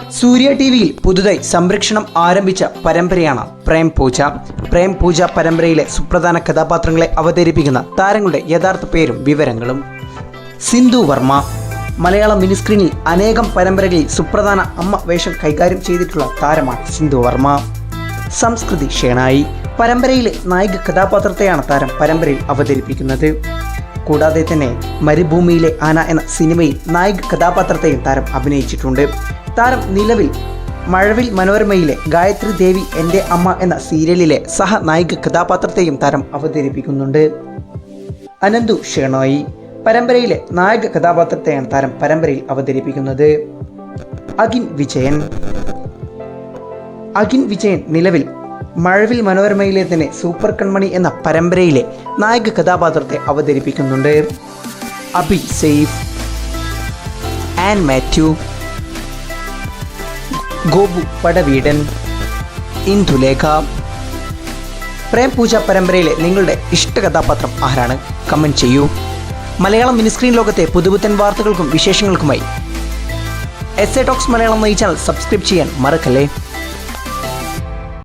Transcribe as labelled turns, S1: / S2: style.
S1: സൂര്യ ടിവിയിൽ പുതുതായി സംരക്ഷണം ആരംഭിച്ച പരമ്പരയാണ് പ്രേം പൂജ. പ്രേം പൂജ പരമ്പരയിലെ സുപ്രധാന കഥാപാത്രങ്ങളെ അവതരിപ്പിക്കുന്ന താരങ്ങളുടെ യഥാർത്ഥ പേരും വിവരങ്ങളും. സിന്ധു വർമ്മ. മലയാളം മിനിസ്ക്രീനിൽ അനേകം പരമ്പരകളിൽ സുപ്രധാന അമ്മ വേഷം കൈകാര്യം ചെയ്തിട്ടുള്ള താരമാണ് സിന്ധു വർമ്മ. സംസ്കൃതി ഷേണായി. പരമ്പരയിലെ നായിക കഥാപാത്രത്തെയാണ് താരം പരമ്പരയിൽ അവതരിപ്പിക്കുന്നത്. കൂടാതെ തന്നെ മരുഭൂമിയിലെ ആന എന്ന സിനിമയിൽ നായിക കഥാപാത്രത്തെയും താരം അഭിനയിച്ചിട്ടുണ്ട്. താരം നിലവിൽ മഴവിൽ മനോരമയിലെ ഗായത്രി ദേവി എൻ്റെ അമ്മ എന്ന സീരിയലിലെ സഹനായിക കഥാപാത്രത്തെയും താരം അവതരിപ്പിക്കുന്നുണ്ട്. അനന്തു ഷേണോയി. പരമ്പരയിലെ നായക കഥാപാത്രത്തെയാണ് താരം പരമ്പരയിൽ അവതരിപ്പിക്കുന്നത്. അഖിൻ വിജയൻ നിലവിൽ മഴവിൽ മനോരമയിലെ തന്നെ സൂപ്പർ കൺമണി എന്ന പരമ്പരയിലെ നായക കഥാപാത്രത്തെ അവതരിപ്പിക്കുന്നുണ്ട്. അഭി സെയ്ഫ്, ആൻ മാത്യു, ഗോപു പടവീടൻ, ഇന്ദുലേഖ. പ്രേം പൂജ പരമ്പരയിലെ നിങ്ങളുടെ ഇഷ്ട കഥാപാത്രം ആരാണ്? കമൻറ്റ് ചെയ്യൂ. മലയാളം മിനിസ്ക്രീൻ ലോകത്തെ പുതുപുത്തൻ വാർത്തകൾക്കും വിശേഷങ്ങൾക്കുമായി എസ് എ ടോക്സ് മലയാളം എന്ന ഈ ചാനൽ സബ്സ്ക്രൈബ് ചെയ്യാൻ മറക്കല്ലേ.